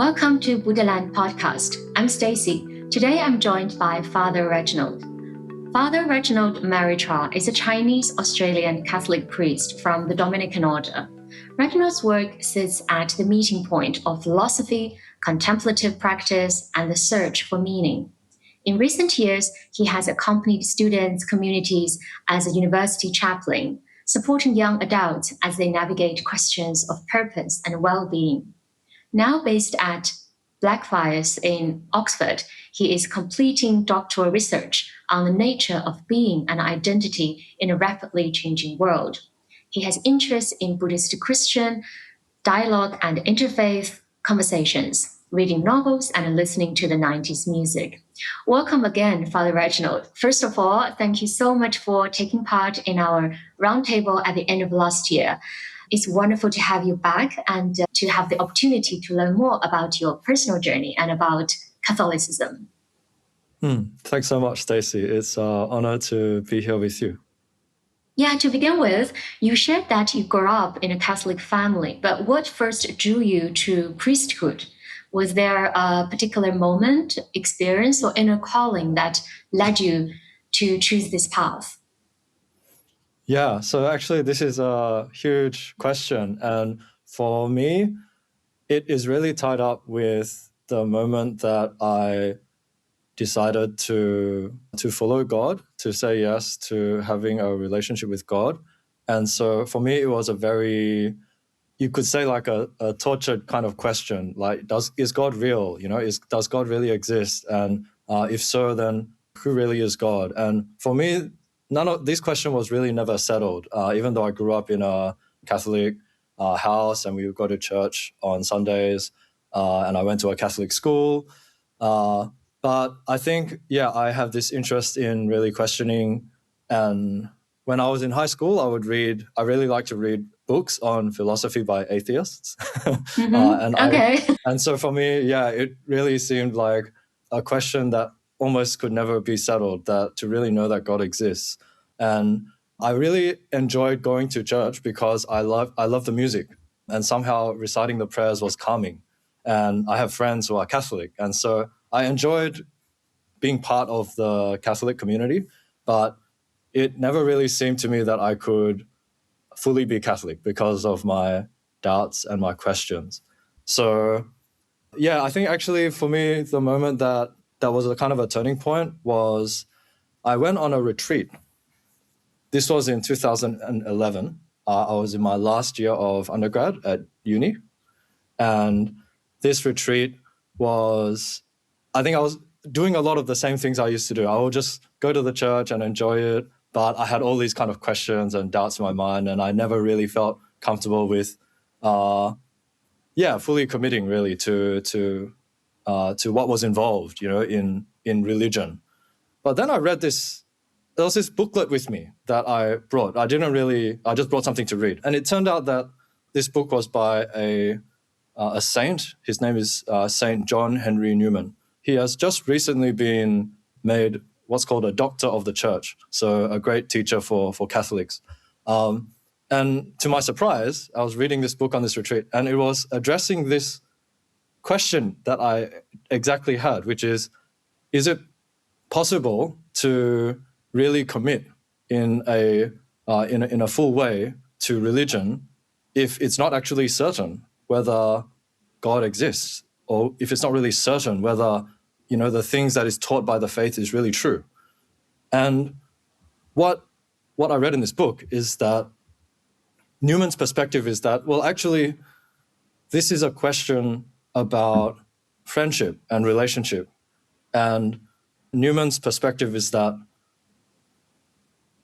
Welcome to Buddhaland Podcast. I'm Stacy. Today I'm joined by Father Reginald. Father Reginald Mary Chua is a Chinese-Australian Catholic priest from the Dominican Order. Reginald's work sits at the meeting point of philosophy, contemplative practice, and the search for meaning. In recent years, he has accompanied students' communities as a university chaplain, supporting young adults as they navigate questions of purpose and well-being. Now based at Blackfriars in Oxford, he is completing doctoral research on the nature of being and identity in a rapidly changing world. He has interests in Buddhist-Christian dialogue and interfaith conversations, reading novels and listening to the 90s music. Welcome again, Father Reginald. First of all, thank you so much for taking part in our roundtable at the end of last year. It's wonderful to have you back and to have the opportunity to learn more about your personal journey and about Catholicism. Thanks so much, Stacy. It's an honor to be here with you. Yeah, to begin with, you shared that you grew up in a Catholic family, but what first drew you to priesthood? Was there a particular moment, experience, or inner calling that led you to choose this path? Yeah, so actually this is a huge question. And for me, it is really tied up with the moment that I decided to follow God, to say yes to having a relationship with God. And so for me, it was a very, you could say like a tortured kind of question, like, is God real? Does God really exist? And if so, then who really is God? And for me, none of this question was really never settled, even though I grew up in a Catholic house and we would go to church on Sundays and I went to a Catholic school. But I think, I have this interest in really questioning. And when I was in high school, I really like to read books on philosophy by atheists. And so for me, it really seemed like a question that almost could never be settled, that to really know that God exists. And I really enjoyed going to church because I love the music, and somehow reciting the prayers was calming. And I have friends who are Catholic, and so I enjoyed being part of the Catholic community, but it never really seemed to me that I could fully be Catholic because of my doubts and my questions. So, I think actually for me, the moment that was a kind of a turning point was I went on a retreat. This was in 2011. I was in my last year of undergrad at uni. And this retreat was, I think I was doing a lot of the same things I used to do. I would just go to the church and enjoy it. But I had all these kind of questions and doubts in my mind, and I never really felt comfortable with, fully committing really to what was involved, in religion. But then I read there was this booklet with me that I brought. I just brought something to read. And it turned out that this book was by a saint. His name is Saint John Henry Newman. He has just recently been made what's called a doctor of the church, so a great teacher for Catholics. And to my surprise, I was reading this book on this retreat, and it was addressing this question that I exactly had, which is it possible to really commit in a full way to religion if it's not actually certain whether God exists, or if it's not really certain whether the things that is taught by the faith is really true? And what I read in this book is that Newman's perspective is that, well, actually, this is a question about friendship and relationship. And Newman's perspective is that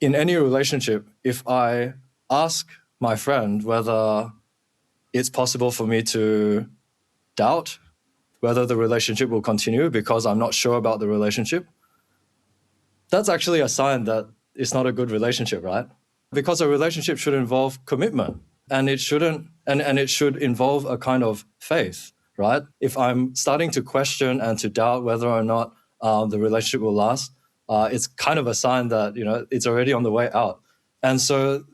in any relationship, if I ask my friend whether it's possible for me to doubt whether the relationship will continue because I'm not sure about the relationship, that's actually a sign that it's not a good relationship, right? Because a relationship should involve commitment, and it shouldn't, and it should involve a kind of faith, right? If I'm starting to question and to doubt whether or not the relationship will last, it's kind of a sign that, it's already on the way out. And so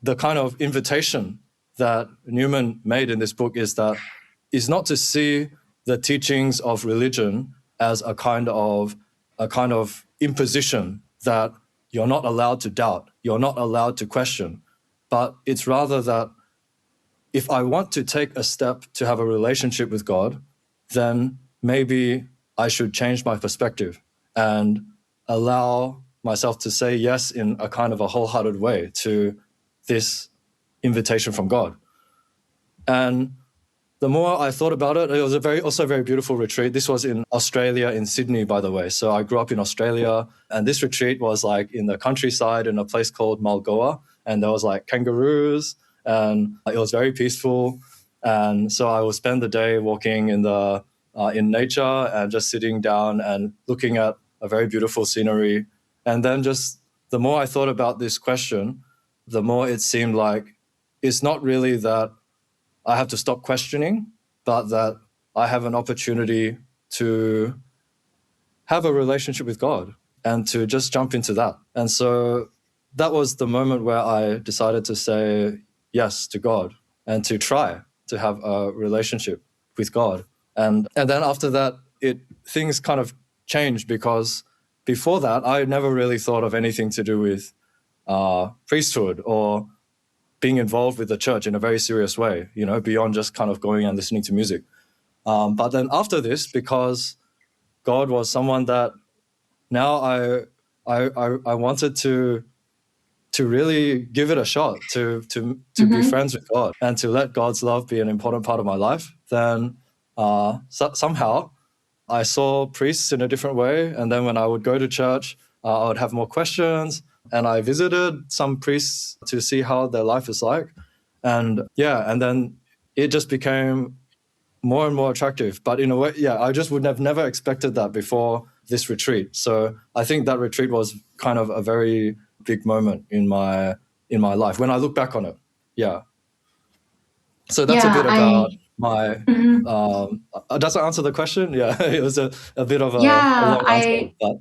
the kind of invitation that Newman made in this book is not to see the teachings of religion as a kind of imposition that you're not allowed to doubt, you're not allowed to question. But it's rather that if I want to take a step to have a relationship with God, then maybe I should change my perspective and allow myself to say yes in a kind of a wholehearted way to this invitation from God. And the more I thought about it, it was also a very beautiful retreat. This was in Australia, in Sydney, by the way. So I grew up in Australia, and this retreat was like in the countryside in a place called Mulgoa, and there was like kangaroos, and it was very peaceful. And so I would spend the day walking in nature and just sitting down and looking at a very beautiful scenery. And then just the more I thought about this question, the more it seemed like it's not really that I have to stop questioning, but that I have an opportunity to have a relationship with God and to just jump into that. And so that was the moment where I decided to say yes to God and to try to have a relationship with God. And then after that, things kind of changed, because before that, I never really thought of anything to do with priesthood or being involved with the church in a very serious way, beyond just kind of going and listening to music. But then after this, because God was someone that now I wanted to really give it a shot, to be friends with God and to let God's love be an important part of my life, then somehow I saw priests in a different way. And then when I would go to church, I would have more questions. And I visited some priests to see how their life is like. And and then it just became more and more attractive. But in a way, I just would have never expected that before this retreat. So I think that retreat was kind of a very big moment in my life when I look back on it. Yeah. So that's a bit about my... does that answer the question? Yeah, it was a bit of a long answer. But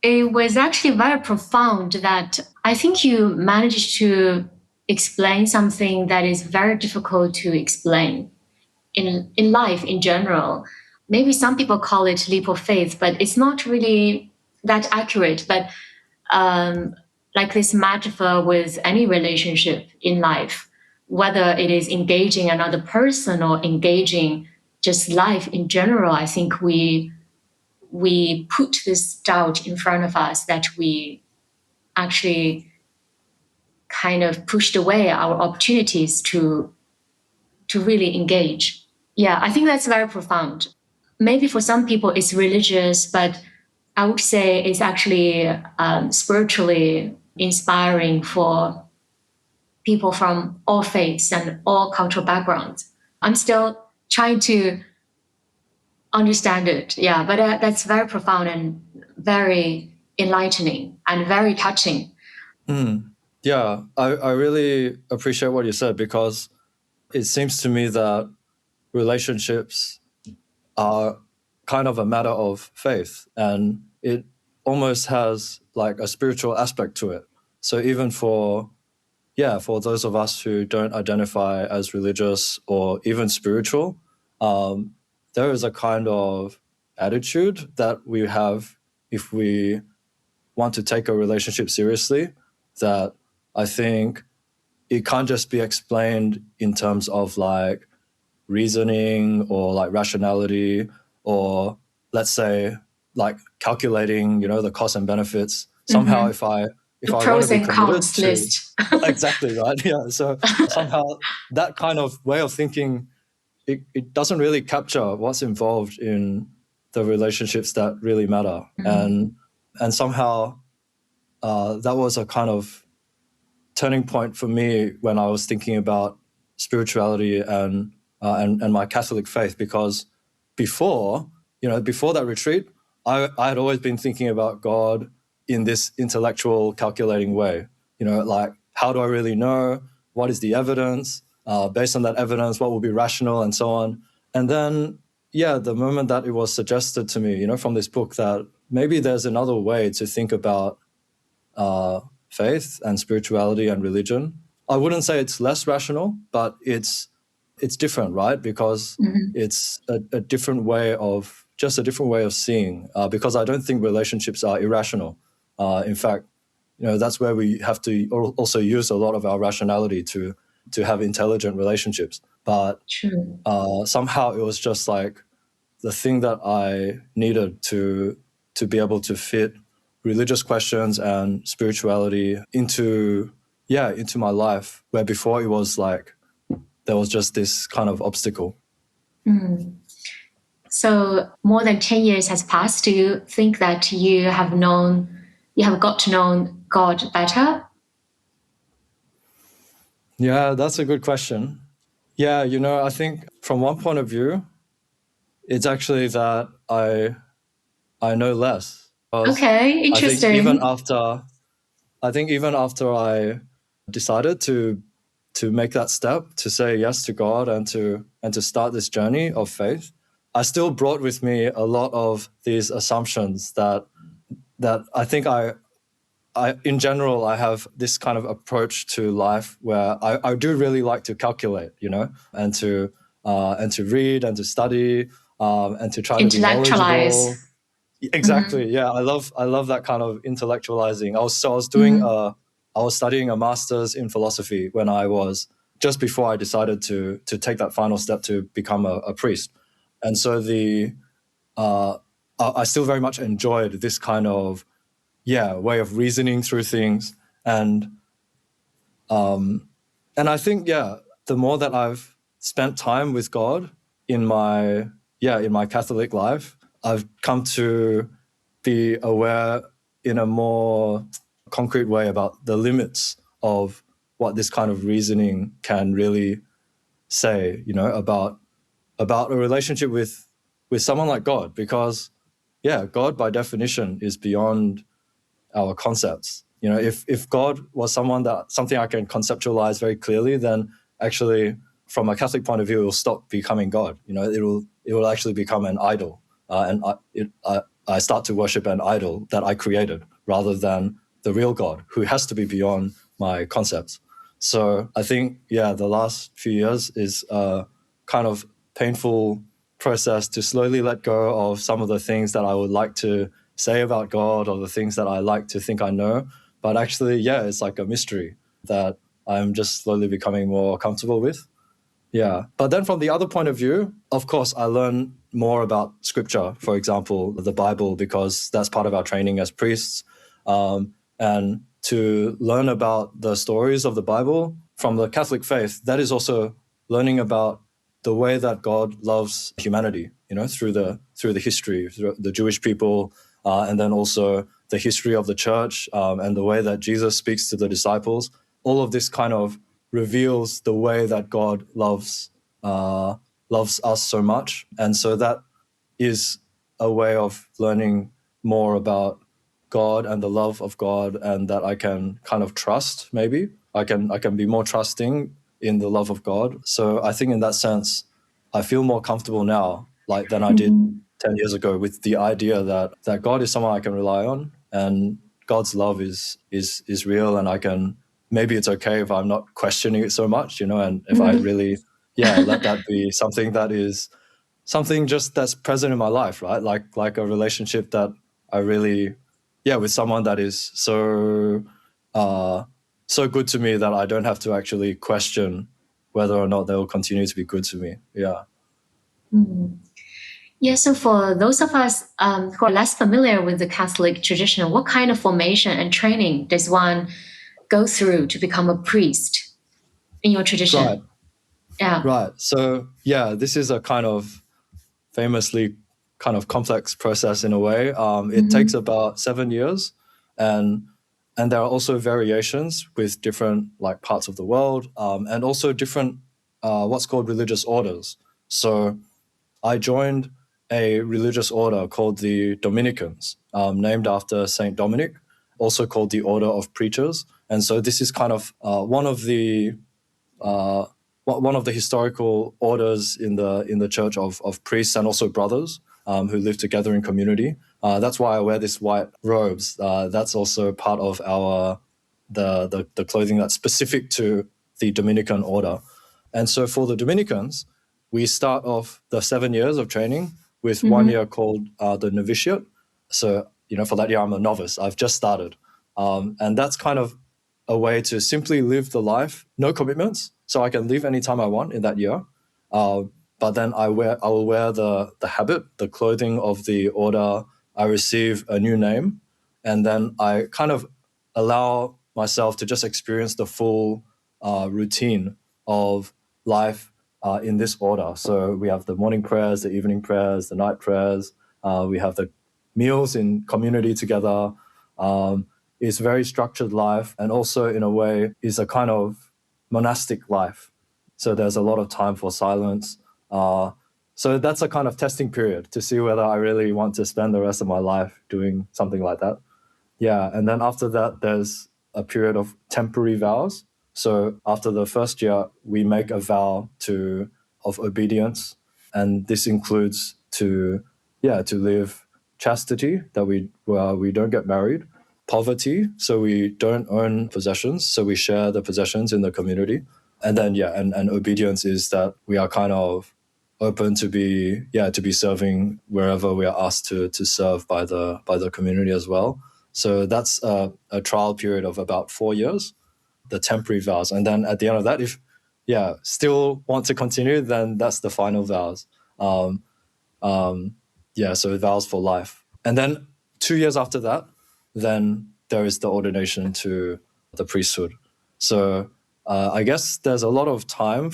It was actually very profound that I think you managed to explain something that is very difficult to explain in life in general. Maybe some people call it leap of faith, but it's not really that accurate. But like this metaphor with any relationship in life, whether it is engaging another person or engaging just life in general, I think we put this doubt in front of us that we actually kind of pushed away our opportunities to really engage. Yeah, I think that's very profound. Maybe for some people it's religious, but I would say it's actually spiritually inspiring for people from all faiths and all cultural backgrounds. I'm still trying to understand it. Yeah, but that's very profound and very enlightening and very touching. Yeah, I really appreciate what you said, because it seems to me that relationships are kind of a matter of faith, and it almost has like a spiritual aspect to it. So even for those of us who don't identify as religious or even spiritual, there is a kind of attitude that we have if we want to take a relationship seriously, that I think it can't just be explained in terms of like reasoning or like rationality, or let's say like calculating, the costs and benefits. Somehow if I want to be committed to list. Exactly, right? Yeah. So somehow that kind of way of thinking, it doesn't really capture what's involved in the relationships that really matter. And somehow that was a kind of turning point for me when I was thinking about spirituality and my Catholic faith, because before that retreat, I had always been thinking about God in this intellectual, calculating way. Like, how do I really know? What is the evidence? Based on that evidence, what will be rational, and so on. And then, the moment that it was suggested to me, from this book, that maybe there's another way to think about faith and spirituality and religion. I wouldn't say it's less rational, but it's it's different, right? Because it's a different way of seeing. Because I don't think relationships are irrational. In fact, that's where we have to also use a lot of our rationality to have intelligent relationships. But True. Somehow it was just like the thing that I needed to be able to fit religious questions and spirituality into my life, where before it was like there was just this kind of obstacle. So more than 10 years has passed. Do you think that you have got to know God better? Yeah, that's a good question. Yeah, I think from one point of view, it's actually that I know less. Okay, interesting. I think even after I decided to make that step, to say yes to God and to start this journey of faith, I still brought with me a lot of these assumptions that I think I in general, I have this kind of approach to life where I do really like to calculate, and to read and to study, and to try to be knowledgeable. Exactly. Yeah. I love that kind of intellectualizing. I was studying a master's in philosophy when I was just before I decided to take that final step to become a priest. And so I still very much enjoyed this kind of way of reasoning through things. And I think, the more that I've spent time with God in my Catholic life, I've come to be aware in a more concrete way about the limits of what this kind of reasoning can really say, about a relationship with someone like God, because God by definition is beyond our concepts. If God was something I can conceptualize very clearly, then actually from a Catholic point of view, it will stop becoming God. It will actually become an idol, and I start to worship an idol that I created rather than the real God, who has to be beyond my concepts. So I think, the last few years is a kind of painful process to slowly let go of some of the things that I would like to say about God, or the things that I like to think I know. But actually, it's like a mystery that I'm just slowly becoming more comfortable with. Yeah. But then from the other point of view, of course, I learn more about scripture, for example, the Bible, because that's part of our training as priests. And to learn about the stories of the Bible from the Catholic faith, that is also learning about the way that God loves humanity, through the history, through the Jewish people, and then also the history of the church, and the way that Jesus speaks to the disciples. All of this kind of reveals the way that God loves us so much. And so that is a way of learning more about God and the love of God, and that I can kind of trust. Maybe I can be more trusting in the love of God. So I think in that sense, I feel more comfortable now, like than I did 10 years ago, with the idea that God is someone I can rely on, and God's love is real, and maybe it's okay if I'm not questioning it so much, and if I really, let that be something that is something just that's present in my life, right? Like a relationship that I really, with someone that is so good to me that I don't have to actually question whether or not they will continue to be good to me. Yeah. Yeah, so for those of us who are less familiar with the Catholic tradition, what kind of formation and training does one go through to become a priest in your tradition? Right. Yeah. Right. So, this is a kind of famously kind of complex process in a way. It takes about 7 years, and there are also variations with different like parts of the world, and also different what's called religious orders. So I joined a religious order called the Dominicans, named after Saint Dominic, also called the Order of Preachers. And so this is kind of one of the historical orders in the church of priests and also brothers who live together in community. That's why I wear this white robes. That's also part of our the clothing that's specific to the Dominican order. And so for the Dominicans, we start off the 7 years of training with Mm-hmm. 1 year called the novitiate. So, for that year, I'm a novice. I've just started. And that's kind of a way to simply live the life, no commitments. So I can leave anytime I want in that year. But then I will wear the habit, the clothing of the order. I receive a new name. And then I kind of allow myself to just experience the full routine of life in this order. So we have the morning prayers, the evening prayers, the night prayers. We have the meals in community together. It's very structured life, and also in a way is a kind of monastic life. So there's a lot of time for silence. So that's a kind of testing period to see whether I really want to spend the rest of my life doing something like that. Yeah, and then after that, there's a period of temporary vows. So after the first year, we make a vow of obedience, and this includes to live chastity, that we don't get married, poverty, so we don't own possessions, so we share the possessions in the community, and then and obedience is that we are kind of open to be serving wherever we are asked to serve by the community as well. So that's a trial period of about 4 years, the temporary vows. And then at the end of that, if still want to continue, then that's the final vows. So vows for life. And then 2 years after that, then there is the ordination to the priesthood. So I guess there's a lot of time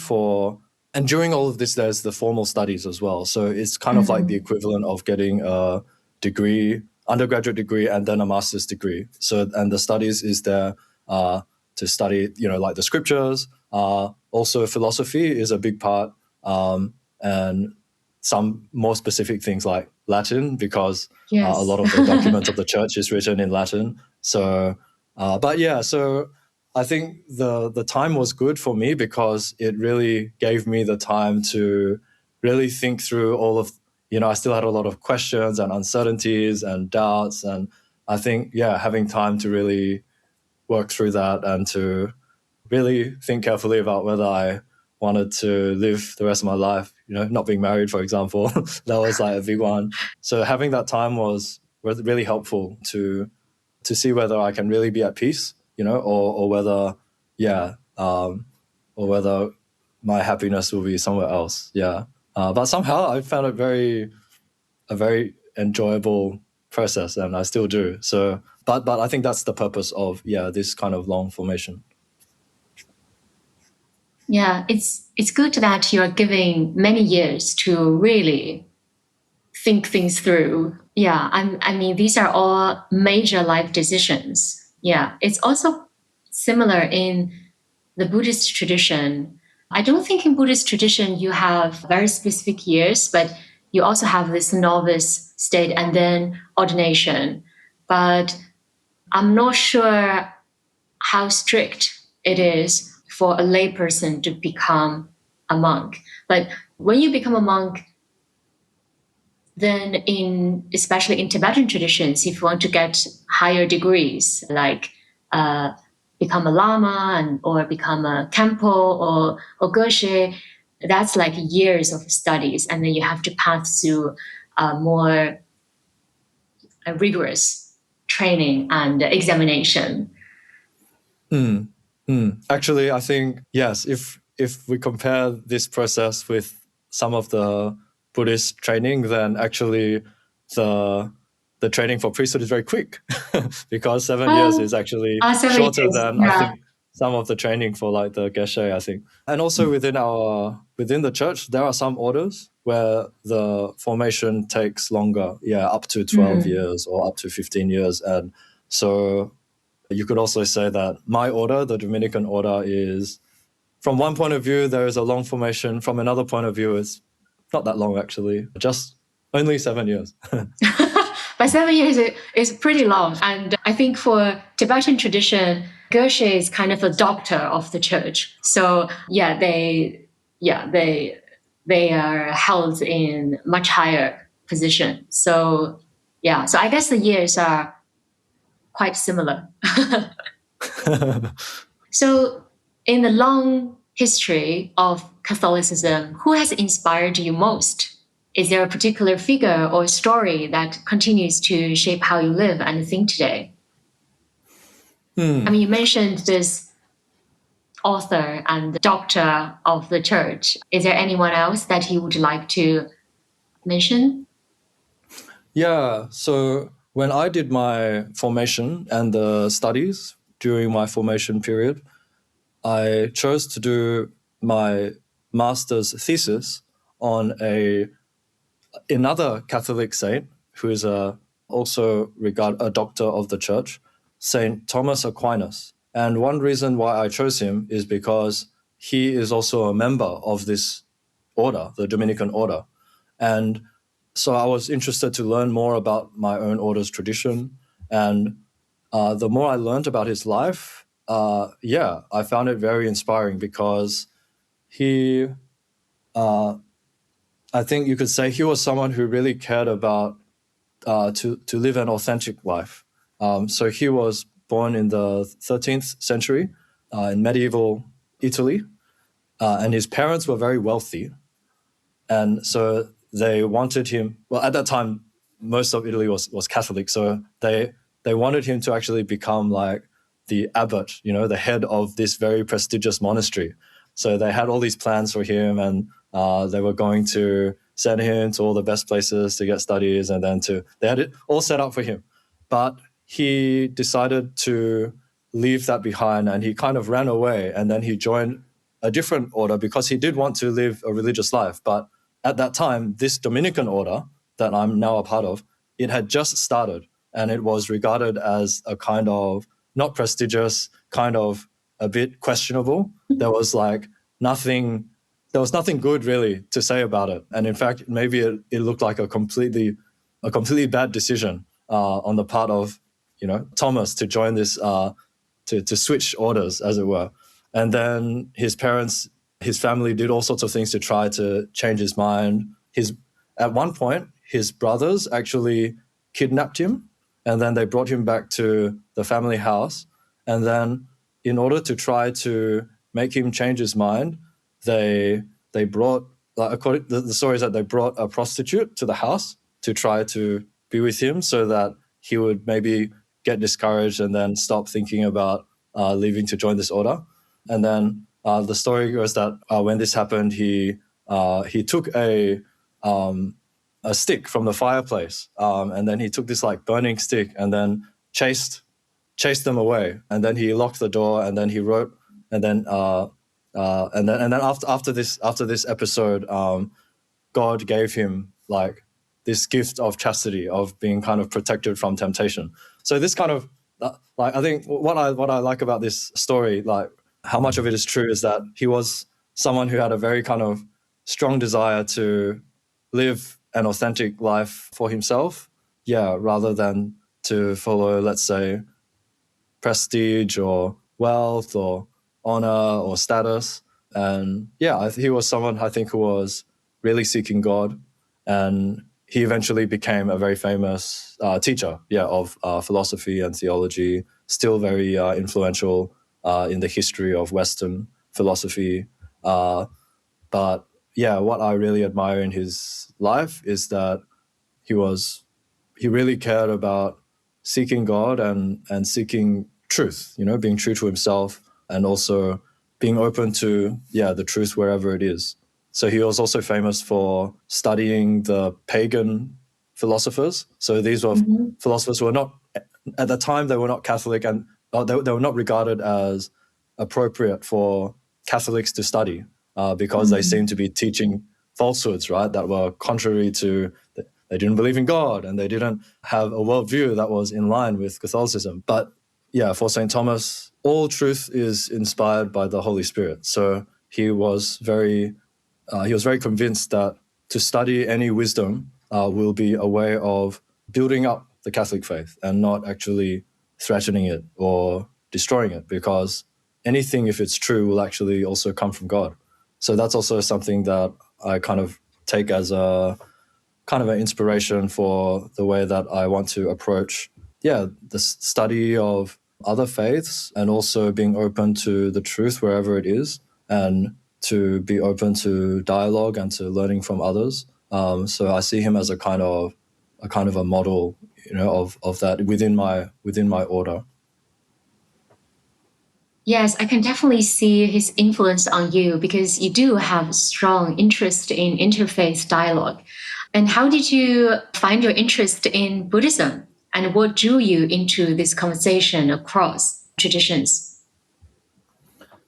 and during all of this, there's the formal studies as well. So it's kind of like the equivalent of getting a degree, undergraduate degree, and then a master's degree. So, and the studies is there to study, like the scriptures. Also, philosophy is a big part, and some more specific things like Latin, because a lot of the documents of the church is written in Latin. So, so I think the time was good for me because it really gave me the time to really think through all of, I still had a lot of questions and uncertainties and doubts. And I think, having time to really work through that and to really think carefully about whether I wanted to live the rest of my life, not being married, for example, that was like a big one. So having that time was really helpful to see whether I can really be at peace, or whether, or whether my happiness will be somewhere else. Yeah. But somehow I found it a very enjoyable process, and I still do. So, but I think that's the purpose of, this kind of long formation. Yeah, it's good that you're giving many years to really think things through. Yeah, I mean, these are all major life decisions. Yeah, it's also similar in the Buddhist tradition. I don't think in Buddhist tradition you have very specific years, but you also have this novice state and then ordination. But I'm not sure how strict it is for a layperson to become a monk. But when you become a monk, then especially in Tibetan traditions, if you want to get higher degrees, like become a lama or become a kempo or geshe, that's like years of studies, and then you have to pass through more rigorous training and examination. Actually, I think, yes, if we compare this process with some of the Buddhist training, then actually the training for priesthood is very quick because 7 years is actually shorter than I think some of the training for like the geshe, I think. And also within the church, there are some orders where the formation takes longer, up to 12 years or up to 15 years. And so you could also say that my order, the Dominican Order, is, from one point of view, there is a long formation. From another point of view, it's not that long, actually, just only 7 years. But 7 years is pretty long. And I think for Tibetan tradition, geshe is kind of a doctor of the church. So they are held in much higher position. So so I guess the years are quite similar. So in the long history of Catholicism, who has inspired you most? Is there a particular figure or story that continues to shape how you live and think today? I mean, you mentioned this author and doctor of the church. Is there anyone else that you would like to mention? Yeah, so when I did my formation and the studies during my formation period, I chose to do my master's thesis on another Catholic saint who is also a doctor of the church, Saint Thomas Aquinas. And one reason why I chose him is because he is also a member of this order, the Dominican Order. And so I was interested to learn more about my own order's tradition. And the more I learned about his life, I found it very inspiring because he, I think you could say he was someone who really cared about to live an authentic life. So he was born in the 13th century in medieval Italy, and his parents were very wealthy. And so they wanted him, well, at that time, most of Italy was Catholic. So they wanted him to actually become like the abbot, the head of this very prestigious monastery. So they had all these plans for him, and they were going to send him to all the best places to get studies, and then they had it all set up for him. But he decided to leave that behind, and he kind of ran away, and then he joined a different order because he did want to live a religious life. But at that time, this Dominican order that I'm now a part of, it had just started, and it was regarded as a kind of not prestigious, kind of a bit questionable. There was nothing good really to say about it. And in fact, maybe it looked like a completely bad decision on the part of, Thomas to join this, to switch orders, as it were. And then his family did all sorts of things to try to change his mind. At one point, his brothers actually kidnapped him, and then they brought him back to the family house. And then in order to try to make him change his mind, they brought, according to the story is that they brought a prostitute to the house to try to be with him so that he would maybe get discouraged and then stop thinking about leaving to join this order. And then the story goes that when this happened, he took a stick from the fireplace, and then he took this burning stick and then chased them away. And then he locked the door, and then he wrote, and then after this episode, God gave him this gift of chastity, of being kind of protected from temptation. So this kind of I think what I like about this story, how much of it is true, is that he was someone who had a very kind of strong desire to live an authentic life for himself, rather than to follow, let's say, prestige or wealth or honor or status. And he was someone, I think, who was really seeking God, and he eventually became a very famous teacher of philosophy and theology, still very influential in the history of Western philosophy. But what I really admire in his life is that he really cared about seeking God and seeking truth, being true to himself, and also being open to the truth wherever it is. So he was also famous for studying the pagan philosophers. So these were philosophers who were not, at the time, they were not Catholic, and they were not regarded as appropriate for Catholics to study because they seemed to be teaching falsehoods, right, that were contrary to, they didn't believe in God, and they didn't have a worldview that was in line with Catholicism. But for St. Thomas, all truth is inspired by the Holy Spirit. So he was very convinced that to study any wisdom will be a way of building up the Catholic faith and not actually threatening it or destroying it, because anything, if it's true, will actually also come from God. So that's also something that I kind of take as a kind of an inspiration for the way that I want to approach, the study of other faiths, and also being open to the truth wherever it is, and to be open to dialogue and to learning from others. So I see him as a kind of a model, of that within my order. Yes, I can definitely see his influence on you because you do have strong interest in interfaith dialogue. And how did you find your interest in Buddhism? And what drew you into this conversation across traditions?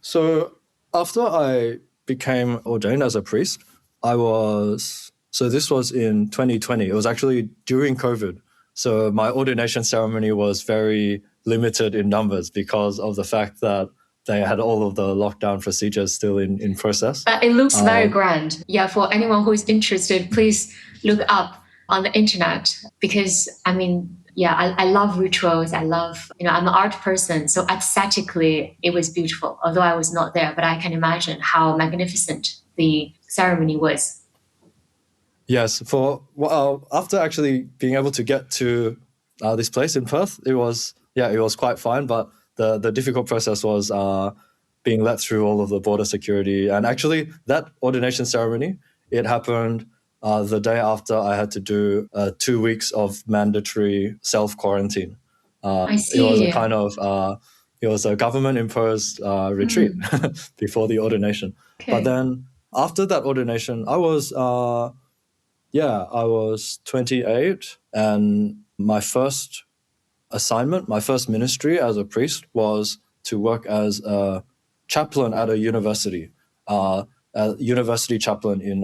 So after I became ordained as a priest, this was in 2020. It was actually during COVID. So my ordination ceremony was very limited in numbers because of the fact that they had all of the lockdown procedures still in process. But it looks very grand. Yeah, for anyone who is interested, please look up on the internet because, I love rituals. I'm an art person. So aesthetically, it was beautiful, although I was not there. But I can imagine how magnificent the ceremony was. Yes, after actually being able to get to this place in Perth, it was quite fine. But the difficult process was being let through all of the border security. And actually, that ordination ceremony, it happened the day after I had to do 2 weeks of mandatory self-quarantine. I see. It was a government-imposed retreat before the ordination. Okay. But then after that ordination, I was 28, and my first assignment, my first ministry as a priest was to work as a chaplain at a university, a university chaplain in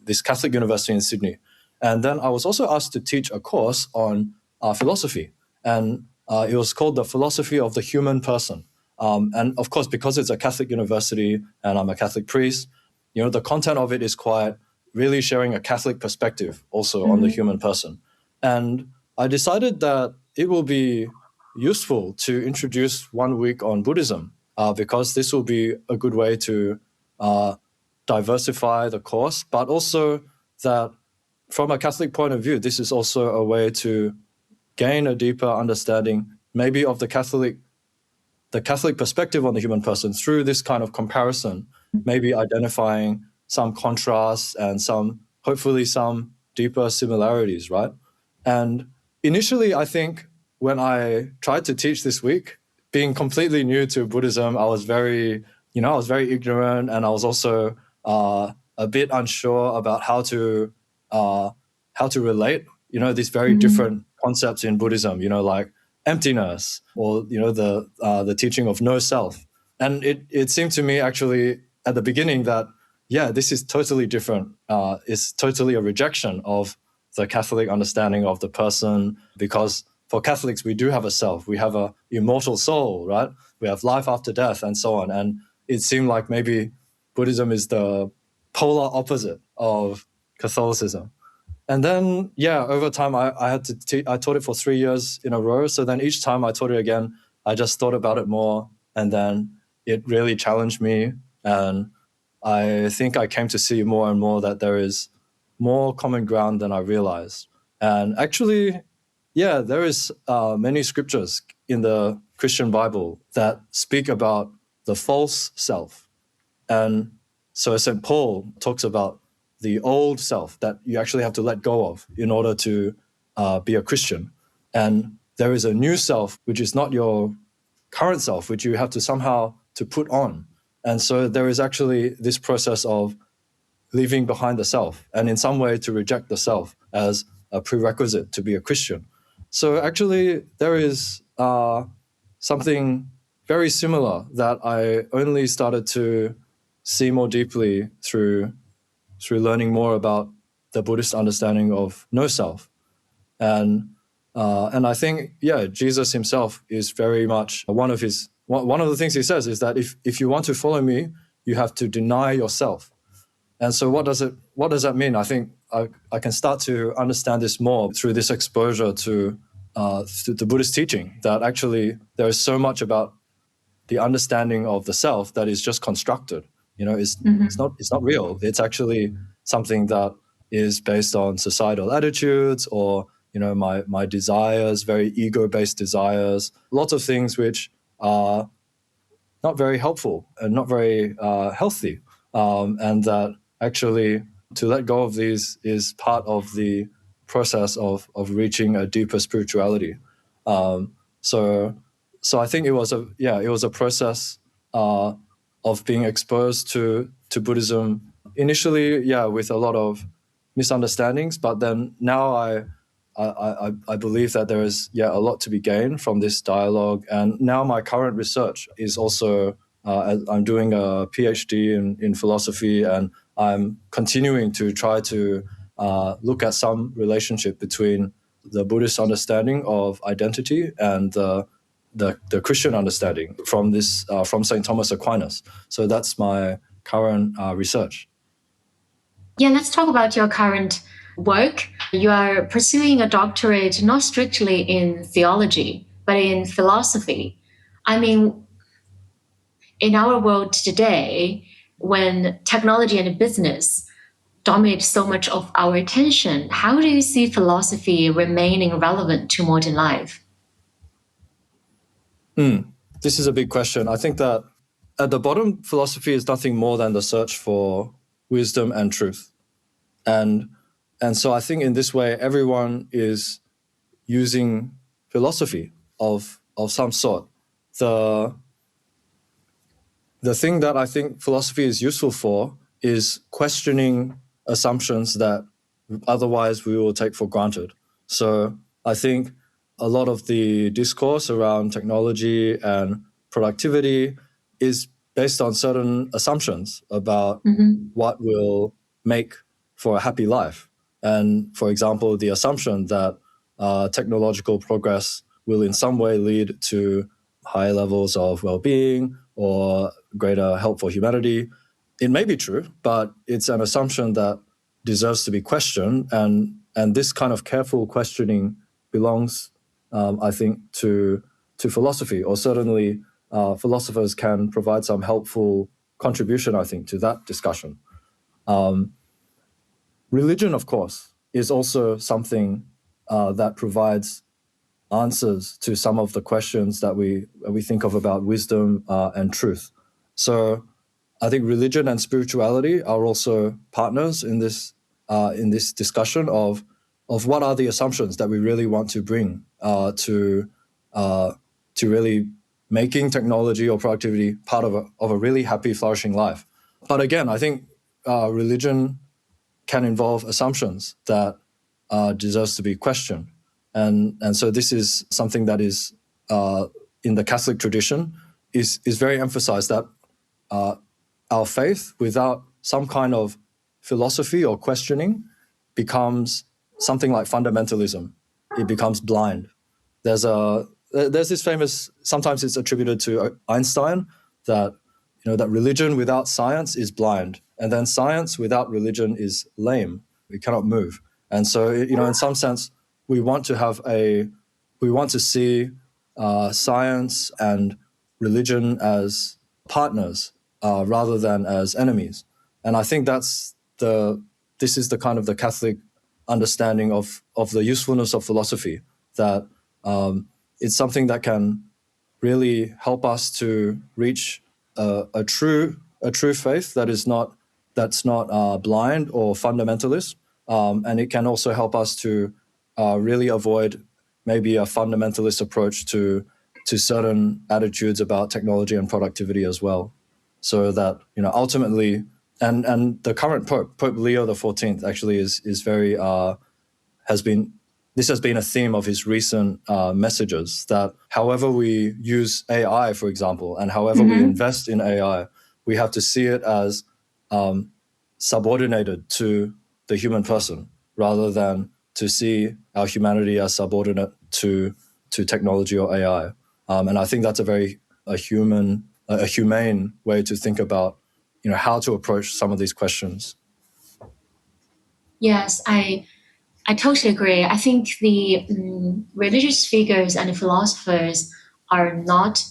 this Catholic university in Sydney. And then I was also asked to teach a course on philosophy, and it was called the Philosophy of the Human Person. And of course, because it's a Catholic university and I'm a Catholic priest, the content of it is quite really sharing a Catholic perspective also on the human person. And I decided that it will be useful to introduce 1 week on Buddhism because this will be a good way to diversify the course, but also that from a Catholic point of view, this is also a way to gain a deeper understanding maybe of the Catholic perspective on the human person through this kind of comparison, maybe identifying some contrasts and hopefully some deeper similarities, right? And initially, I think when I tried to teach this week, being completely new to Buddhism, I was very ignorant, and I was also a bit unsure about how to relate, these very different concepts in Buddhism, like emptiness or, the teaching of no self. And it seemed to me actually at the beginning that, this is totally different. It's totally a rejection of the Catholic understanding of the person, because for Catholics, we do have a self. We have an immortal soul, right? We have life after death and so on. And it seemed like maybe Buddhism is the polar opposite of Catholicism. And then, over time, I taught it for 3 years in a row. So then each time I taught it again, I just thought about it more. And then it really challenged me. And I think I came to see more and more that there is more common ground than I realized. And actually, there is many scriptures in the Christian Bible that speak about the false self. And so St. Paul talks about the old self that you actually have to let go of in order to be a Christian. And there is a new self, which is not your current self, which you have to somehow to put on. And so there is actually this process of leaving behind the self, and in some way to reject the self as a prerequisite to be a Christian. So actually there is something very similar that I only started to see more deeply through learning more about the Buddhist understanding of no self. And I think, Jesus himself is very much one of the things he says is that if you want to follow me, you have to deny yourself. And so what does that mean? I think I can start to understand this more through this exposure to the Buddhist teaching, that actually there is so much about the understanding of the self that is just constructed. It's not real. It's actually something that is based on societal attitudes or, my desires, very ego-based desires, lots of things which are not very helpful and not very healthy, and that actually to let go of these is part of the process of reaching a deeper spirituality. So I think it was a process of being exposed to Buddhism initially, with a lot of misunderstandings, but then now I believe that there is a lot to be gained from this dialogue. And now my current research is also I'm doing a PhD in philosophy, and I'm continuing to try to look at some relationship between the Buddhist understanding of identity and the Christian understanding from Saint Thomas Aquinas. So that's my current research. Yeah, let's talk about your current work. You are pursuing a doctorate not strictly in theology, but in philosophy. I mean, in our world today, when technology and business dominate so much of our attention, how do you see philosophy remaining relevant to modern life? This is a big question. I think that at the bottom, philosophy is nothing more than the search for wisdom and truth. And so I think in this way, everyone is using philosophy of some sort. The thing that I think philosophy is useful for is questioning assumptions that otherwise we will take for granted. So I think a lot of the discourse around technology and productivity is based on certain assumptions about what will make for a happy life. And for example, the assumption that technological progress will in some way lead to higher levels of well-being or greater help for humanity. It may be true, but it's an assumption that deserves to be questioned. And this kind of careful questioning belongs, I think, to philosophy, or certainly philosophers can provide some helpful contribution, I think, to that discussion. Religion, of course, is also something that provides answers to some of the questions that we think of about wisdom and truth. So I think religion and spirituality are also partners in this discussion of what are the assumptions that we really want to bring to really making technology or productivity part of a really happy, flourishing life. But again, I think religion can involve assumptions that deserves to be questioned. And so this is something that is in the Catholic tradition is very emphasized, that our faith without some kind of philosophy or questioning becomes something like fundamentalism. It becomes blind. There's this famous, sometimes it's attributed to Einstein, that that religion without science is blind, and then science without religion is lame. We cannot move. And so in some sense, we want to see science and religion as partners rather than as enemies. And I think this is the kind of the Catholic understanding of the usefulness of philosophy, that it's something that can really help us to reach a true faith that's not blind or fundamentalist, and it can also help us to really avoid maybe a fundamentalist approach to certain attitudes about technology and productivity as well. So that ultimately, and the current Pope Leo XIV actually is very has been a theme of his recent messages, that however we use AI, for example, and however we invest in AI, we have to see it as subordinated to the human person, rather than to see our humanity as subordinate to technology or AI. And I think that's a very humane way to think about how to approach some of these questions. Yes, I totally agree. I think the religious figures and philosophers are not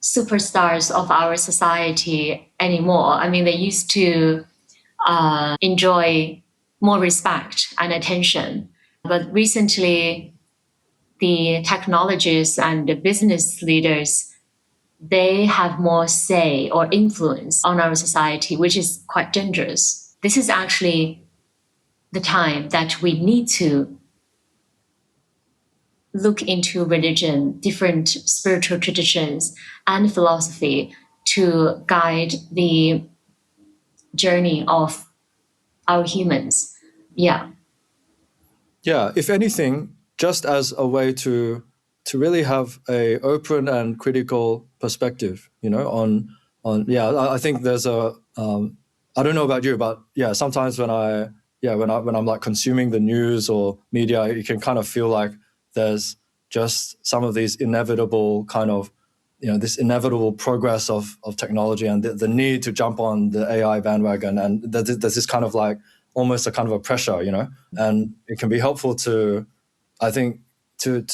superstars of our society anymore. I mean, they used to enjoy more respect and attention. But recently, the technologists and the business leaders, they have more say or influence on our society, which is quite dangerous. This is actually the time that we need to look into religion, different spiritual traditions, and philosophy to guide the journey of our humans. Yeah. Yeah, if anything, just as a way to really have a open and critical perspective, on I think there's a I don't know about you, but yeah, sometimes when I'm like consuming the news or media, you can kind of feel like there's just some of these inevitable kind of this inevitable progress of technology and the need to jump on the AI bandwagon, and there's this kind of like almost a kind of a pressure, and it can be helpful to, I think, to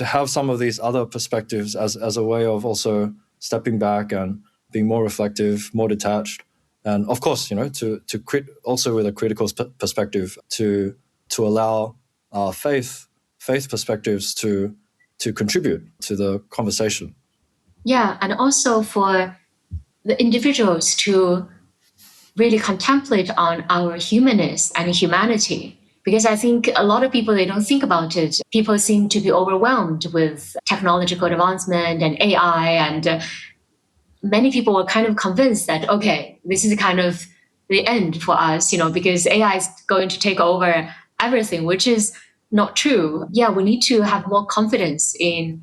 have some of these other perspectives as a way of also stepping back and being more reflective, more detached, and of course, also with a critical perspective to allow faith perspectives to contribute to the conversation. Yeah, and also for the individuals to really contemplate on our humanness and humanity. Because I think a lot of people, they don't think about it. People seem to be overwhelmed with technological advancement and AI. And many people were kind of convinced that, okay, this is kind of the end for us, because AI is going to take over everything, which is not true. Yeah, we need to have more confidence in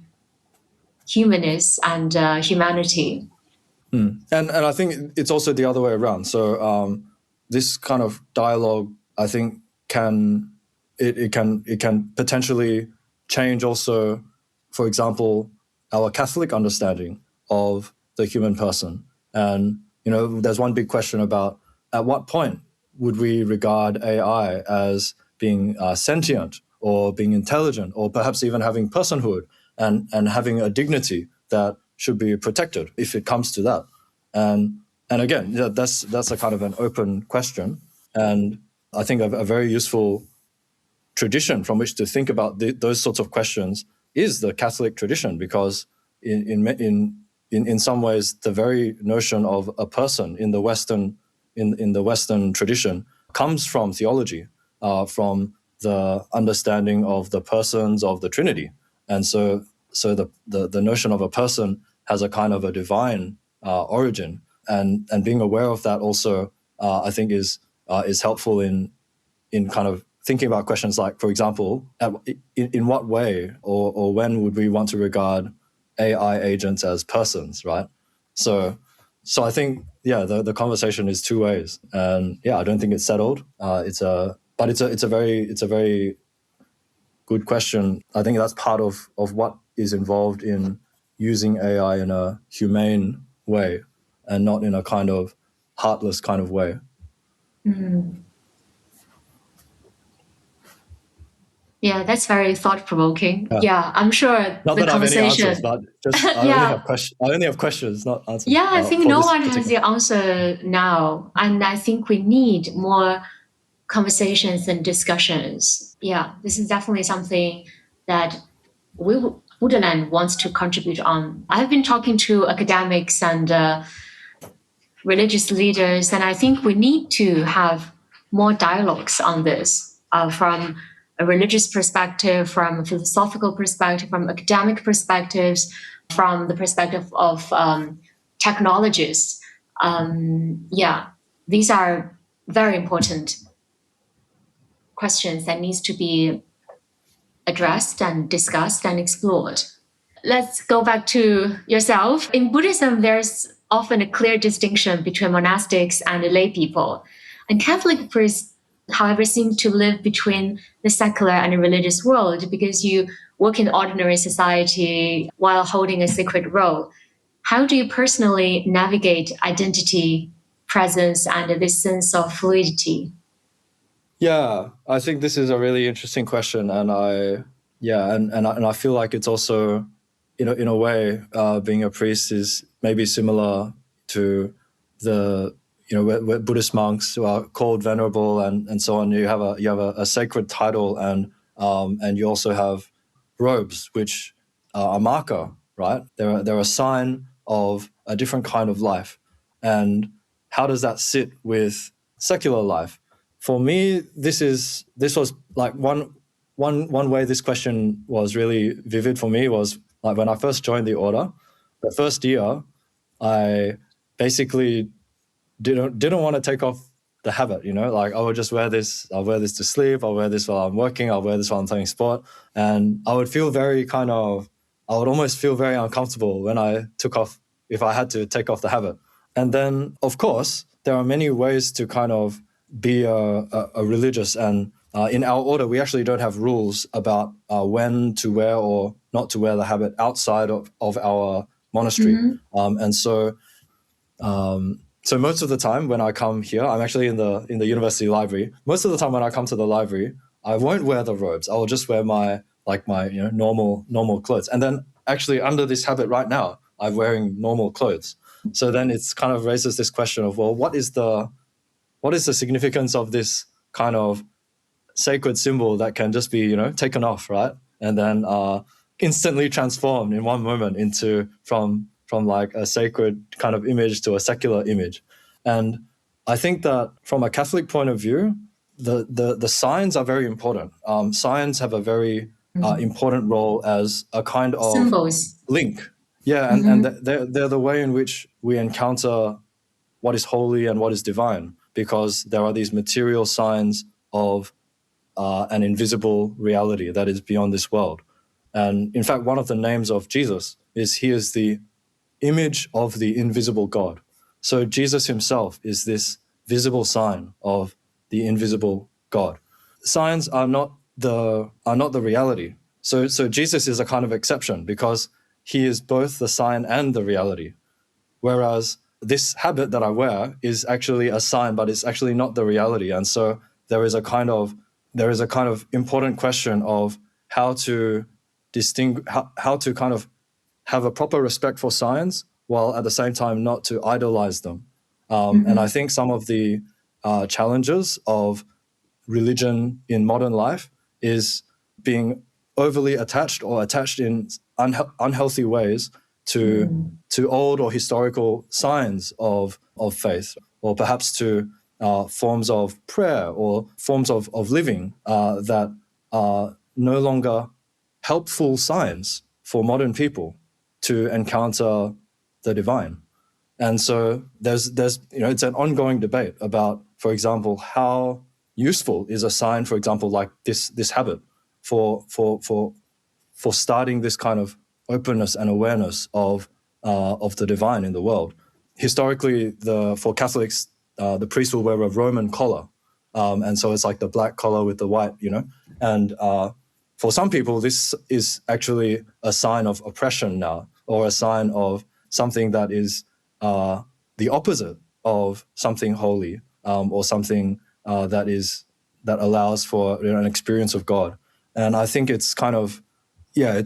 humanness and humanity. And I think it's also the other way around. So this kind of dialogue, I think, can potentially change also, for example, our Catholic understanding of the human person. And there's one big question about at what point would we regard AI as being sentient or being intelligent or perhaps even having personhood and having a dignity that should be protected if it comes to that. And again, that's a kind of an open question, and I think a very useful tradition from which to think about those sorts of questions is the Catholic tradition, because in some ways the very notion of a person in the Western tradition comes from theology, from the understanding of the persons of the Trinity, and so the notion of a person has a kind of a divine origin, and being aware of that also I think is helpful in kind of thinking about questions like, for example, in what way or when would we want to regard AI agents as persons, right? So I think the conversation is two ways, and I don't think it's settled. It's a very good question. I think that's part of what is involved in using AI in a humane way and not in a kind of heartless kind of way. Mm. Yeah, that's very thought-provoking. Yeah, I'm sure not the that conversation. I have any answers, but just I only have questions, not answers. Yeah, I think no one has the answer now, and I think we need more conversations and discussions. Yeah, this is definitely something that Buddhaland wants to contribute on. I've been talking to academics and religious leaders, and I think we need to have more dialogues on this from a religious perspective, from a philosophical perspective, from academic perspectives, from the perspective of technologists. These are very important questions that needs to be addressed and discussed and explored. Let's go back to yourself. In Buddhism, there's often a clear distinction between monastics and lay people. And Catholic priests, however, seem to live between the secular and the religious world because you work in ordinary society while holding a sacred role. How do you personally navigate identity, presence, and this sense of fluidity? Yeah, I think this is a really interesting question, and I feel like it's also, in a way, being a priest is maybe similar to the where Buddhist monks who are called venerable and so on. You have a sacred title, and you also have robes which are a marker right? They're a sign of a different kind of life. And how does that sit with secular life? For me, this was like one way this question was really vivid for me was like when I first joined the order. The first year, I basically didn't want to take off the habit, like I would just wear this. I'll wear this to sleep. I'll wear this while I'm working. I'll wear this while I'm playing sport. And I would almost feel very uncomfortable when I took off, if I had to take off the habit. And then, of course, there are many ways to kind of be a religious. And in our order, we actually don't have rules about when to wear or not to wear the habit outside of our monastery. And so most of the time when I come here, I'm actually in the university library. Most of the time when I come to the library, I won't wear the robes. I will just wear my normal clothes. And then actually under this habit right now, I'm wearing normal clothes. So then it's kind of raises this question of, well, what is the significance of this kind of sacred symbol that can just be, taken off, right? And then instantly transformed in one moment from like a sacred kind of image to a secular image. And I think that from a Catholic point of view, the signs are very important. Signs have a very important role as a kind of symbols. Link. Yeah, and they're the way in which we encounter what is holy and what is divine, because there are these material signs of an invisible reality that is beyond this world. And in fact, one of the names of Jesus is he is the image of the invisible God. So Jesus himself is this visible sign of the invisible God. Signs are not the reality. So Jesus is a kind of exception because he is both the sign and the reality. Whereas this habit that I wear is actually a sign, but it's actually not the reality. And so there is a kind of important question of how to how to kind of have a proper respect for signs while at the same time not to idolize them. And I think some of the challenges of religion in modern life is being overly attached or attached in unhealthy ways to old or historical signs of faith, or perhaps to forms of prayer or forms of living that are no longer helpful signs for modern people to encounter the divine. And so there's it's an ongoing debate about, for example, how useful is a sign, for example, like this habit for starting this kind of openness and awareness of the divine in the world. Historically, for Catholics, the priest will wear a Roman collar, and so it's like the black collar with the white, and for some people, this is actually a sign of oppression now, or a sign of something that is the opposite of something holy, or something that allows for an experience of God. And I think it's kind of, I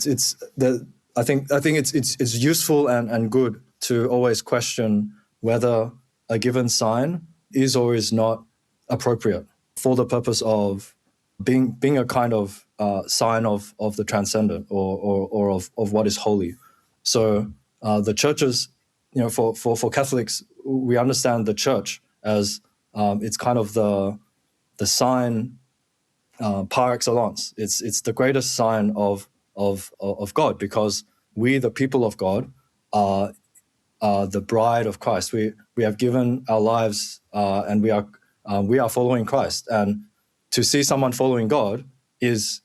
think it's useful and good to always question whether a given sign is or is not appropriate for the purpose of being a kind of sign of the transcendent or of what is holy. So the churches, for Catholics, we understand the church as it's kind of the sign par excellence. It's the greatest sign of God, because we, the people of God, are the bride of Christ. We have given our lives and we are following Christ. And to see someone following God is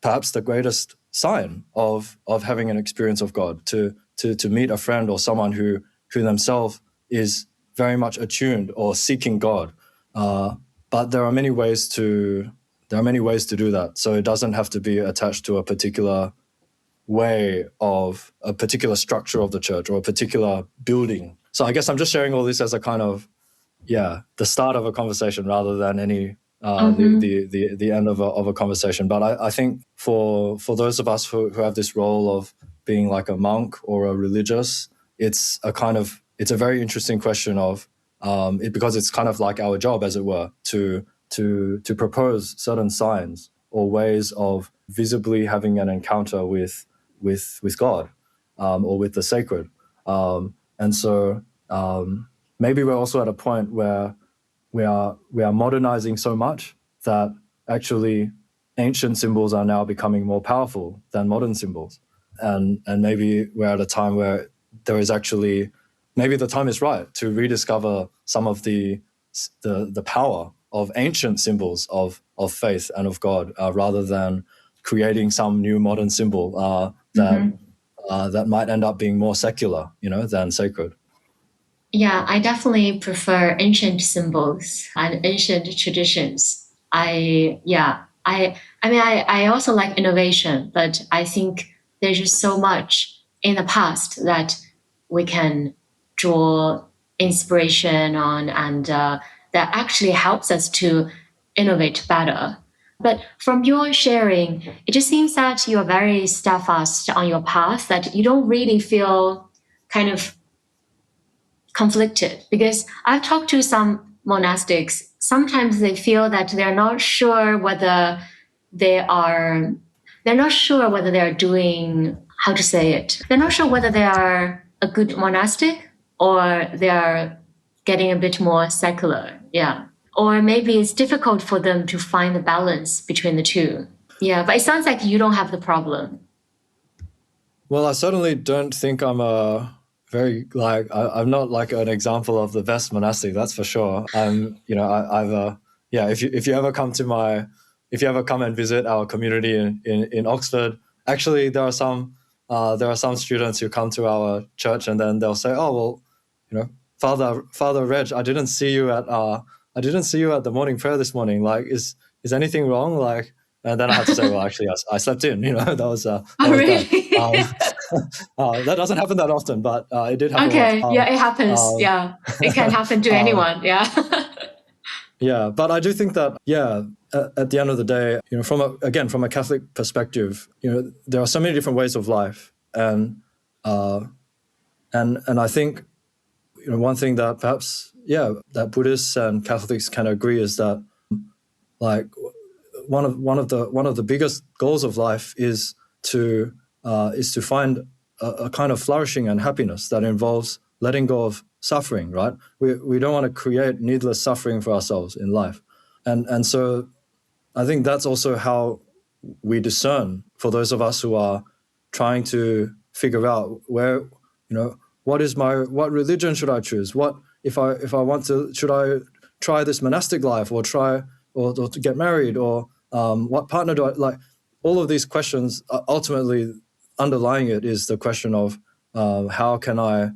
perhaps the greatest sign of having an experience of God. To meet a friend or someone who themselves is very much attuned or seeking God. But there are many ways to do that. So it doesn't have to be attached to a particular way of a particular structure of the church or a particular building. So I guess I'm just sharing all this as a kind of, the start of a conversation rather than any the end of a conversation. But I think for those of us who have this role of being like a monk or a religious, it's a very interesting question of because it's kind of like our job, as it were, to propose certain signs or ways of visibly having an encounter with God. or with the sacred. And so maybe we're also at a point where we are modernizing so much that actually ancient symbols are now becoming more powerful than modern symbols. And maybe we're at a time where there is actually, maybe the time is right to rediscover some of the power of ancient symbols of faith and of God, rather than creating some new modern symbol that might end up being more secular, than sacred. Yeah, I definitely prefer ancient symbols and ancient traditions. I also like innovation, but I think there's just so much in the past that we can draw inspiration on, and that actually helps us to innovate better. But from your sharing, it just seems that you are very steadfast on your path, that you don't really feel kind of conflicted, because I've talked to some monastics. Sometimes they feel that they're not sure whether they're doing, how to say it. They're not sure whether they are a good monastic or they are getting a bit more secular. Yeah. Or maybe it's difficult for them to find the balance between the two. Yeah. But it sounds like you don't have the problem. Well, I certainly don't think I'm I'm not like an example of the best monastic, that's for sure. If you ever come and visit our community in Oxford, actually there are some students who come to our church and then they'll say, oh, well, Father Reg, I didn't see you at the morning prayer this morning. Like, is anything wrong? Like, and then I had to say, well, actually, I slept in. That was Really? that doesn't happen that often, but it did happen. Okay, yeah, it happens. It can happen to anyone. Yeah. Yeah, but I do think that at the end of the day, from a Catholic perspective, there are so many different ways of life, and I think one thing that perhaps that Buddhists and Catholics can agree is that like one of the biggest goals of life is to find a kind of flourishing and happiness that involves letting go of suffering, right? We don't want to create needless suffering for ourselves in life. And so I think that's also how we discern, for those of us who are trying to figure out where, what religion should I choose? What if I want to, should I try this monastic life or to get married, or what partner do I like? All of these questions, ultimately underlying it is the question of how can I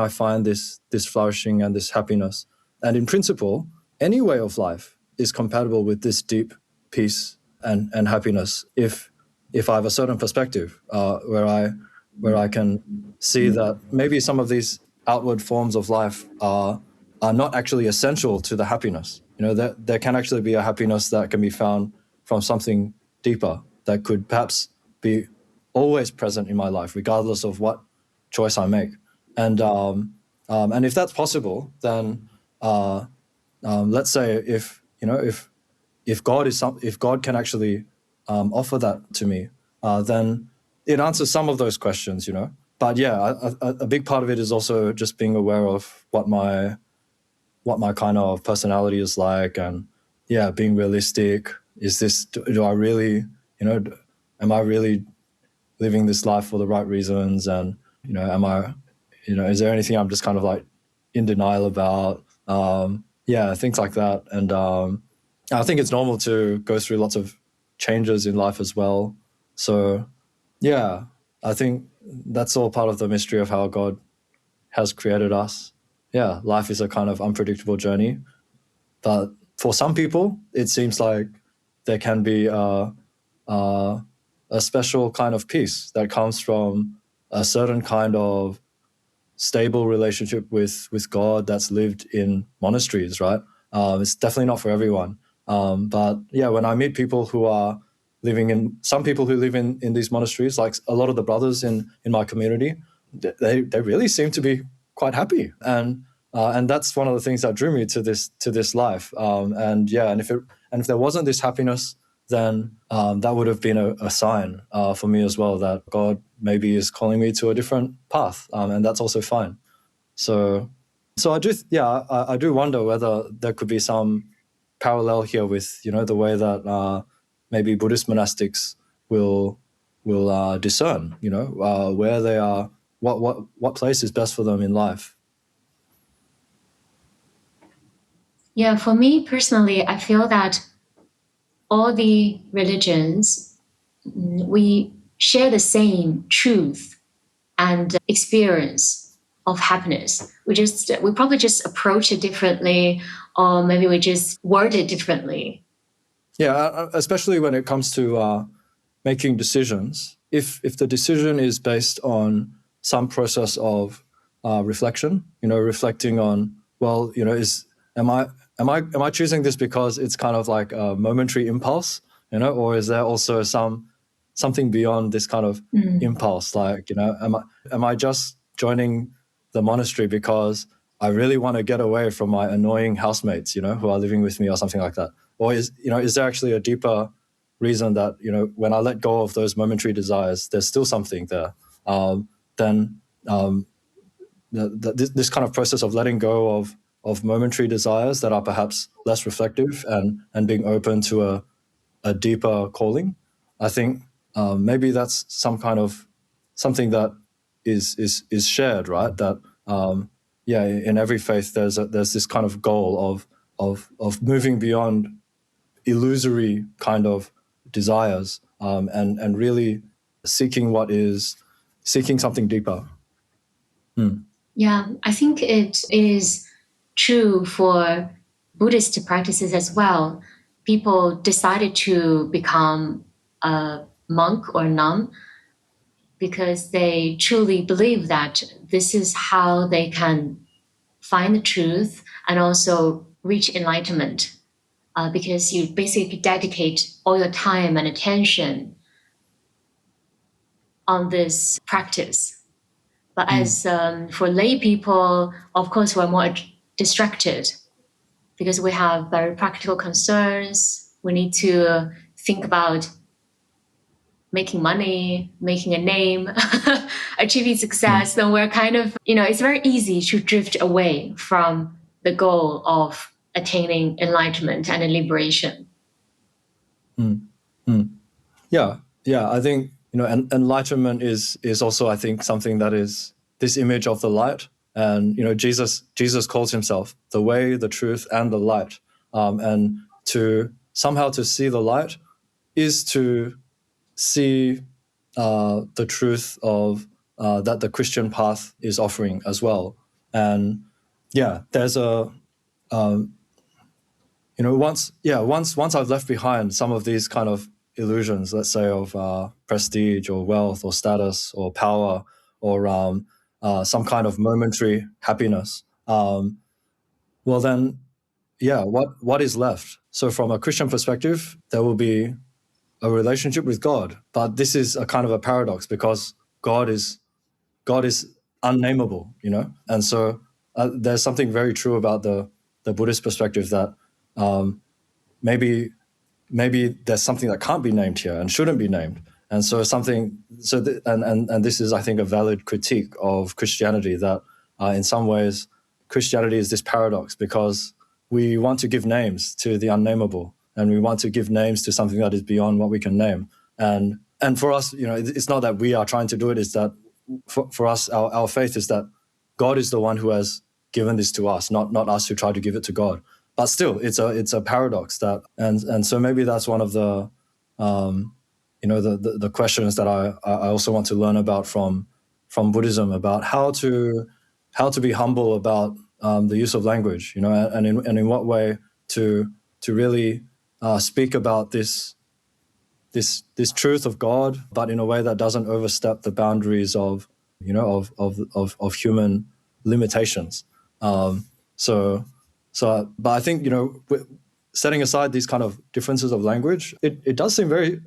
find this flourishing and this happiness? And in principle, any way of life is compatible with this deep peace and happiness if I have a certain perspective where I can see that maybe some of these outward forms of life are not actually essential to the happiness. There can actually be a happiness that can be found from something deeper that could perhaps be always present in my life, regardless of what choice I make. And if that's possible, then let's say if God can actually offer that to me, then it answers some of those questions, But a big part of it is also just being aware of what my kind of personality is like, and being realistic. Do I really, am I really living this life for the right reasons? And, am I, is there anything I'm just kind of like in denial about? Things like that. And I think it's normal to go through lots of changes in life as well. So, I think that's all part of the mystery of how God has created us. Yeah, life is a kind of unpredictable journey. But for some people, it seems like there can be a special kind of peace that comes from a certain kind of stable relationship with God that's lived in monasteries, right? It's definitely not for everyone. But when I meet people who are some people who live in these monasteries, like a lot of the brothers in my community, they really seem to be quite happy. And that's one of the things that drew me to this life. And if there wasn't this happiness, then that would have been a sign for me as well that God maybe is calling me to a different path, and that's also fine. So I do wonder whether there could be some parallel here with the way that maybe Buddhist monastics will discern where they are, what place is best for them in life. Yeah, for me personally, I feel that all the religions, we share the same truth and experience of happiness. We probably just approach it differently, or maybe we just word it differently. Yeah, especially when it comes to making decisions. If the decision is based on some process of reflection, reflecting on, well, am I choosing this because it's kind of like a momentary impulse, or is there also something beyond this kind of impulse? Like, am I just joining the monastery because I really want to get away from my annoying housemates, who are living with me or something like that? Or is there actually a deeper reason that, when I let go of those momentary desires, there's still something there? This kind of process of letting go of momentary desires that are perhaps less reflective and being open to a deeper calling, I think maybe that's something that is shared, right? That in every faith there's this kind of goal of moving beyond illusory kind of desires and really seeking something deeper. Yeah, I think it is true for Buddhist practices as well. People decided to become a monk or nun because they truly believe that this is how they can find the truth and also reach enlightenment. Because you basically dedicate all your time and attention on this practice. But as for lay people, of course, we're more distracted because we have very practical concerns. We need to think about making money, making a name, achieving success. Then we're kind of, it's very easy to drift away from the goal of attaining enlightenment and liberation. Yeah. I think enlightenment is also, I think, something that is this image of the light, and Jesus calls himself the way, the truth, and the light, and to see the light is to see the truth of that the Christian path is offering as well. And there's a once I've left behind some of these kind of illusions, let's say of prestige or wealth or status or power or some kind of momentary happiness, well then, what is left? So from a Christian perspective, there will be a relationship with God, but this is a kind of a paradox because God is unnameable, and so there's something very true about the Buddhist perspective that maybe there's something that can't be named here and shouldn't be named, and so and this is, I think, a valid critique of Christianity, that in some ways Christianity is this paradox because we want to give names to the unnameable and we want to give names to something that is beyond what we can name, and for us, it's not that we are trying to do it, it's that for us, our faith is that God is the one who has given this to us, not us who try to give it to God. But still, it's a paradox that, and so maybe that's one of the the questions that I also want to learn about from Buddhism, about how to be humble about the use of language, and in what way to really speak about this truth of God, but in a way that doesn't overstep the boundaries of human limitations. But I think, setting aside these kind of differences of language, it does seem very,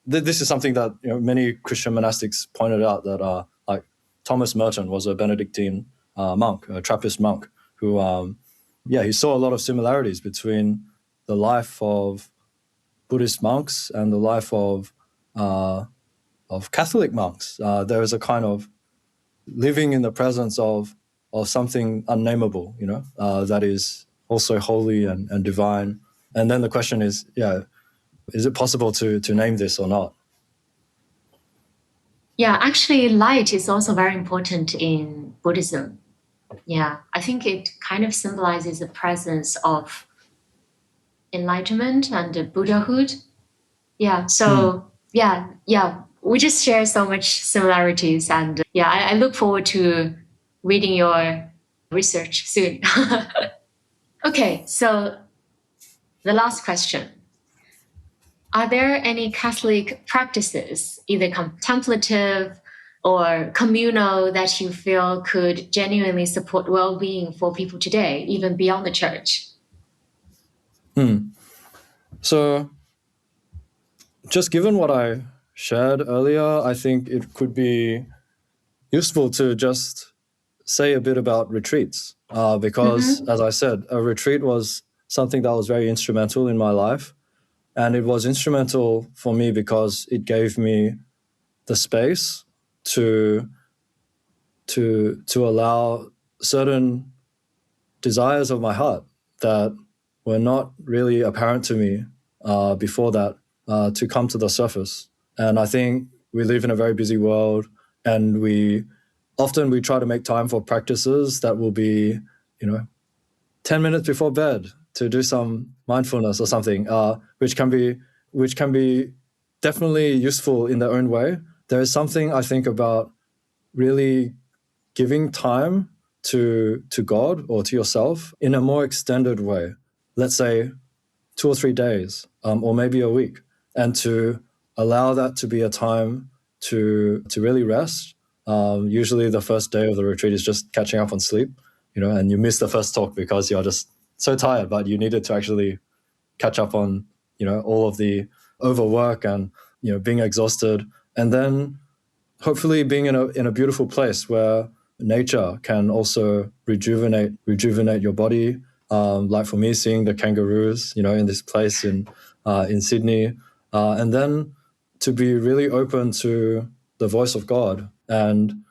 this is something that many Christian monastics pointed out, that like Thomas Merton was a Benedictine monk, a Trappist monk, who he saw a lot of similarities between the life of Buddhist monks and the life of Catholic monks. There is a kind of living in the presence of something unnameable, that is also holy and divine. And then the question is, is it possible to name this or not? Yeah, actually, light is also very important in Buddhism. Yeah, I think it kind of symbolizes the presence of enlightenment and Buddhahood. Yeah, so we just share so much similarities. And I look forward to reading your research soon. Okay, so the last question. Are there any Catholic practices, either contemplative or communal, that you feel could genuinely support well-being for people today, even beyond the church? So just given what I shared earlier, I think it could be useful to just say a bit about retreats, because, as I said, a retreat was something that was very instrumental in my life. And it was instrumental for me because it gave me the space to allow certain desires of my heart that were not really apparent to me before that to come to the surface. And I think we live in a very busy world, and we try to make time for practices that will be, 10 minutes before bed to do some mindfulness or something, which can be definitely useful in their own way. There is something, I think, about really giving time to God or to yourself in a more extended way. Let's say 2 or 3 days, or maybe a week, and to allow that to be a time to really rest. Usually the first day of the retreat is just catching up on sleep, and you miss the first talk because you're just so tired, but you needed to actually catch up on, all of the overwork and, being exhausted. And then hopefully being in a beautiful place where nature can also rejuvenate your body. Like for me, seeing the kangaroos, in this place in Sydney, and then to be really open to the voice of God, and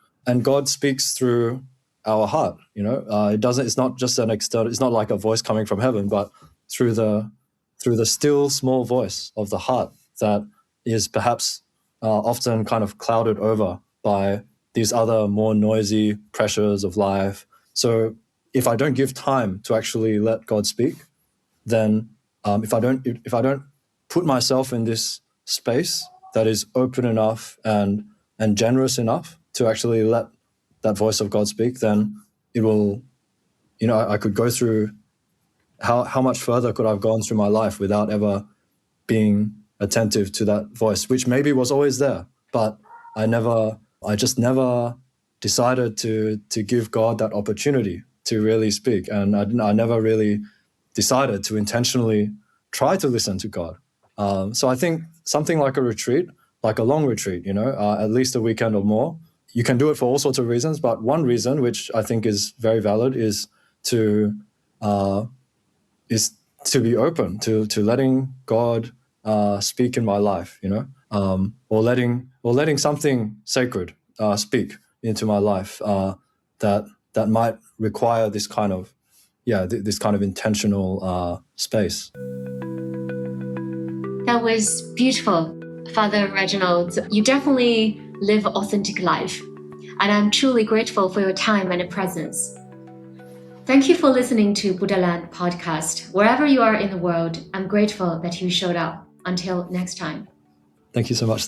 God speaks through our heart. It's not just an external. It's not like a voice coming from heaven, but through the still small voice of the heart that is perhaps often kind of clouded over by these other more noisy pressures of life. So if I don't give time to actually let God speak, then if I don't put myself in this space that is open enough and generous enough to actually let that voice of God speak, then it will, I could go through how much further could I have gone through my life without ever being attentive to that voice, which maybe was always there, but I just never decided to give God that opportunity to really speak. And I never really decided to intentionally try to listen to God. So I think something like a retreat, like a long retreat, at least a weekend or more, you can do it for all sorts of reasons. But one reason, which I think is very valid, is to be open to letting God speak in my life, or letting something sacred speak into my life that might require this kind of intentional space. That was beautiful, Father Reginald. You definitely live an authentic life, and I'm truly grateful for your time and presence. Thank you for listening to Buddhaland Podcast. Wherever you are in the world, I'm grateful that you showed up. Until next time. Thank you so much.